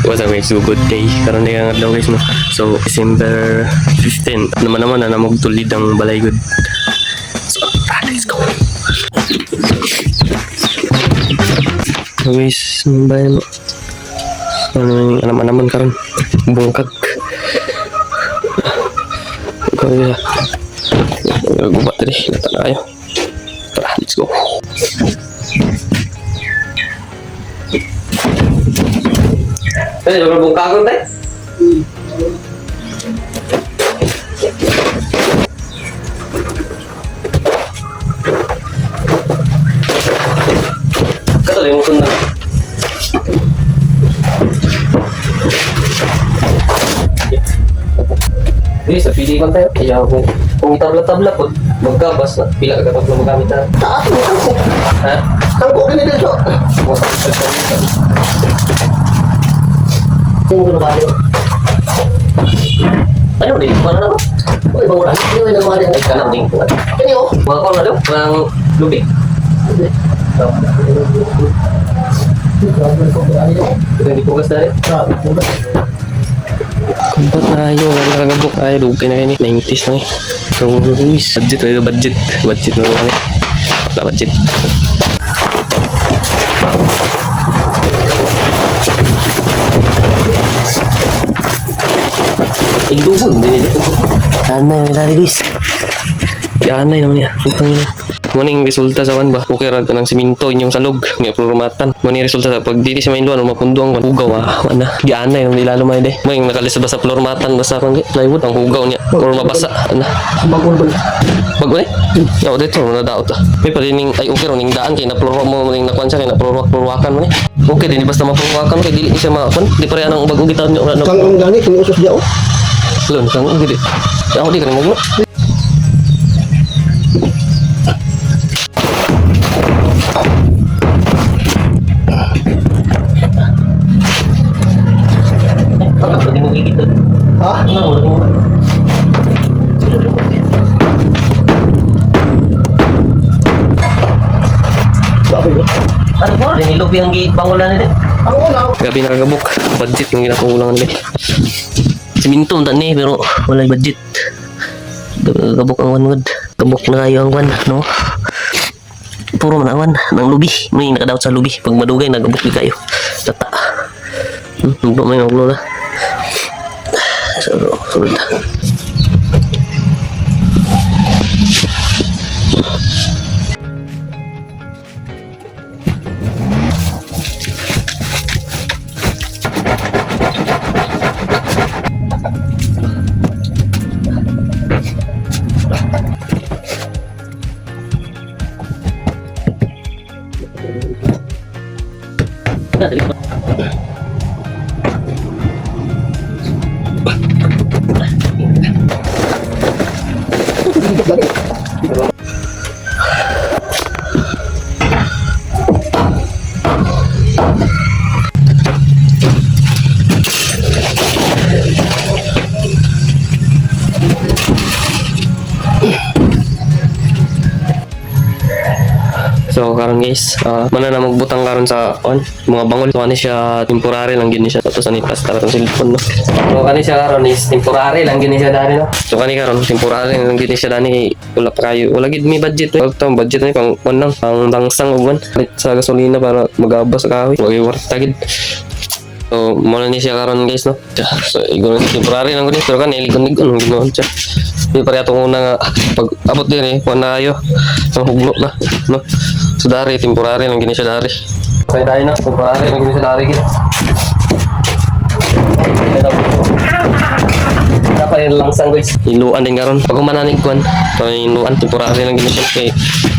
was a very good day karon day nga adlaw guys no. So December 15 naman na namugtulid ang balay good. So let's go. So guys, bayan mo. Ano naman karon bungkag. Kaya gubat tadi nata na kayo. Tara, let's go. Ay, bungkag ko tayo. Kalimutan na. Hindi, sa pili man tayo. Kaya kung itabla-tabla po, magkabas na. Pila ka tapos na magamit na. Taas mo, tangko. Ha? Tangko ka na dito. Sino ko na ba yun? Ano din? Paano na ba? Uy, banguran. Sino yung nagawa din? Ay, kanang din. Kanyo? Mga ko na daw? Mga lubig. Ito hindi pugas na rin. Kumpat na yun, wala nakagabok. Ay, lugay na kayo ni 90s na eh. So, budget na yun, budget. Budget na yun. Wala budget. Indugon, hindi nito. Anay, may lari, Luis. Anay naman yan. Muning resulta sa kan ba? Okay ra kanang siminto inyong salog, may prurumatan. Muning resulta sa pag dili sa mainluan mapunduang kan ugaw ana. Di anay nang nilalo may de. Muning nakalis ba sa flormatan basta kan plywood ang ugaw niya or mabasa ana. Bagon ba? Bago eh. Yaw dito na daot ah. May palining ay okay ning daan kay na ploro mo muning nakuan siya kay na pluruwakan mo ni. Okay din basta mapluruwakan kay dili siya makon. Di pare anang bago gitan niyo ano. Kang ang gani, kung usos diya, oh. Lon kang gidi. Ako di ka mo. Hindi mo gigit doon. Ha? Bakit ba? Ano po? Nilupi ang bangulan nila. Ang una, Gabi nakagabok. Budget yung ginapangulangan nila. Siminto ang tani pero wala budget. Gabok ang wanwad. Gabok na kayo ang wan, no? Puro manawan ng lubi. May nakadaot sa lubi. Pag madugay, nagabok di kayo. Tata. Nagbo may maglo na. Sunod na. So karon guys, mana na magbutang karon sa mga bangol. So ani siya temporary lang gini siya tapos ani tas karon cellphone no. So kani siya karon is temporary lang gini siya dani no. So kani karon temporary lang gini siya dani wala pa kayo. Wala gid mi budget. Wala budget ni pang unang pang bangsang uban sa gasolina para magabas sa kahoy. Wag iwarta gid. So muna ni siya karon guys no. So igor temporary lang gini pero kan ilikon-likon ginoon siya. Di pare atong una nga pag abot din eh kuan na ayo. So hugno na no. So dari temporary lang gini siya dari. Kaya tayo na temporary lang gini siya dari gid. Dapat langsang guys. Iluan din karon. Pag mananig kuan, so iluan temporary lang gini siya kay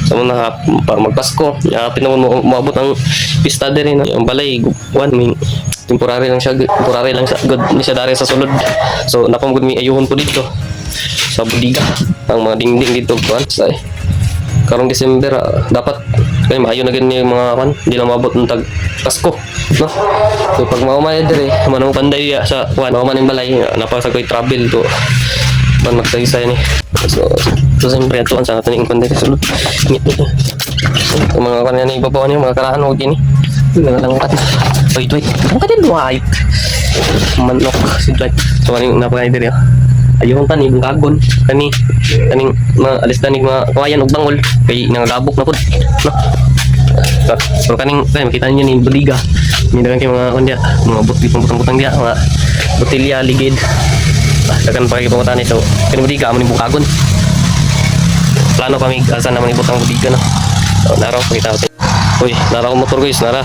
sa muna magpasko. Ya pinamon moabot ang pista din na. Ang balay kuan min temporary lang siya good ni siya dari sa sulod. So napamgud mi ayuhon po dito sa budiga ang mga dingding dito kuan sa karong December dapat kay maayo na gani mga kuan di na maabot ng tag Pasko no. So pag maumay dire manong panday sa kuan mao man ning balay napasa koy travel to man magsaysay ni. So siyempre atuan sa atin yung panday sulod ngito mga kuan ni ibabaw ni mga karaan og gini lang kat wait ang kadin white manok sidlay. So kaning napakain diri. Ayun tani bungkagon kaning mga alis tanig mga kawayan ug bangol kay nangagabok na pud no. So kaning makita niyo ni buliga ni dagan kay mga kanya mga butang dia mga botilya ligid dagan pa kay pangutani so kaning buliga amo ni bungkagon plano kami asa naman ibutang buliga no. So naraw pakita ko. Uy naraw motor guys nara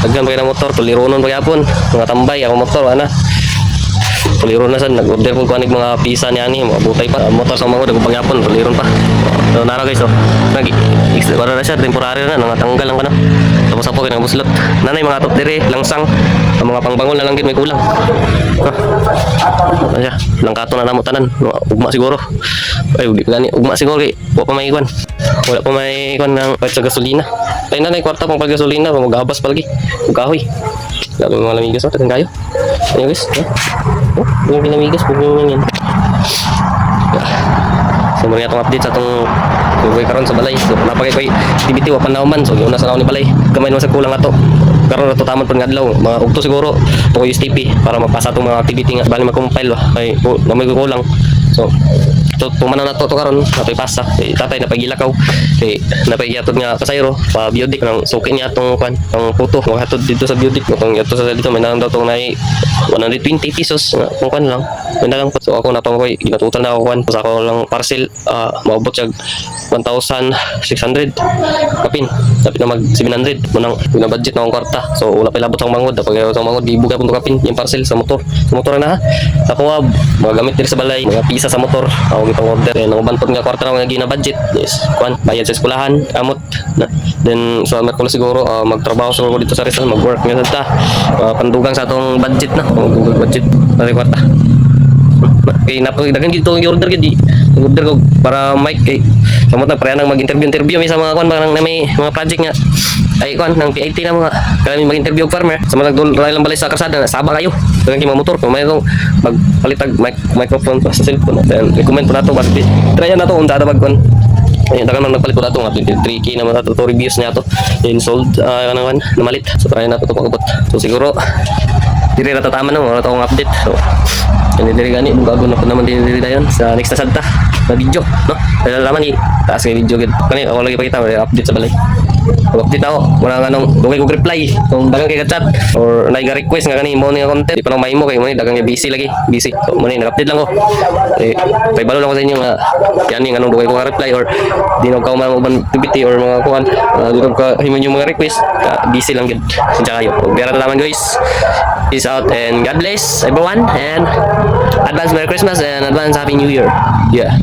daghan pa kay na motor tulironon pa gyapon mga tambay ako motor ana. Puliron na sad nag-order ko kanig mga pisa niya ni mga butay pa motor sa mga dago pangyapon puliron pa. So nara guys so nagi para na siya temporary na nangatanggal lang kana. Tapos ako kay buslot. Nanay mga top dire langsang ang mga pangbangol na lang gid may kulang. Ano siya langkato na namo tanan ugma siguro. Ay udi gani ugma siguro kay wa pa may ikwan. Wala pa may ikwan ng sa gasolina. Tay na kwarta pang paggasolina magabas palagi. Ug kahoy. Labi mga lamigas natin kayo. Ayan guys. Oh, yung pinamigas po yung yan. So muna itong update sa itong kukuhay karon sa balay. So napagay ko'y activity wapan na man. So yung nasa naon ni balay. Gamay naman sa kulang ato. Karon na ito taman po nga adlaw. Mga ugto siguro. Ito ko USTP para mapasa itong mga activity nga. Bali mag-compile ba. Na may kukulang. So ito tumanan na ito karon napay pasa. Tatay napagilakaw. Napagiyatod nga kasayro. Pa-biodik ng sukin niya itong ang puto. Maghatod dito sa biodik. Kung ito sa dito may nalang daw itong 120 pesos nga kung kan lang yun na lang po. So ako napangoy ginatutal na ako kan sa ako lang parcel maubot siya 1,600 kapin dapat na mag 700 munang pinabudget na akong kwarta. So wala pa ilabot ang mangod pag sa mangod gibuga po kapin yung parcel sa motor na ha ako mga gamit dito sa balay mga pisa sa motor ako gitong order nang bantod nga kwarta na nga gina-budget yes kan bayad sa eskwelahan amot na then so amat ko siguro magtrabaho siguro dito sa Rizal mag-work nga sa pandugang sa atong budget na budget na kwarta. Okay, napagdagan dito yung order gid. Order ko para mic kay samot na pareha nang mag-interview may sa mga kwan na may mga project nga ay kwan ng PIT na mga kami mag-interview og farmer sa mga nagdulay lang balay sa karsada saba kayo dagan kay mga motor kung may palitag microphone pa sa cellphone then recommend po nato bag try na to unta da bagkon. Ayun, dagan man nagpalit ko na ito nga 23K naman ito reviews niya ito yun sold naman namalit so try na ito pag-abot so siguro diri na tatama na mga itong update so diri gani bago na po naman diri dayon sa next na sadta na video no kaya laman ni taas kay video gid kani ako lagi pakita update sa balay update ako wala nga nung dugay ko reply kung dagang kay chat or naiga request nga kani mo ni content di pa nang mahimo kay mo ni dagang busy lagi busy so mo ni nag-update lang ko kay balo lang ko sa inyo nga yan nga nung dugay ko reply or di na ka man activity or mga kuan di na ka himo yung mga request busy lang gid sa kayo bera naman guys. Peace out and God bless everyone and advance Merry Christmas and advance Happy New Year. Yeah.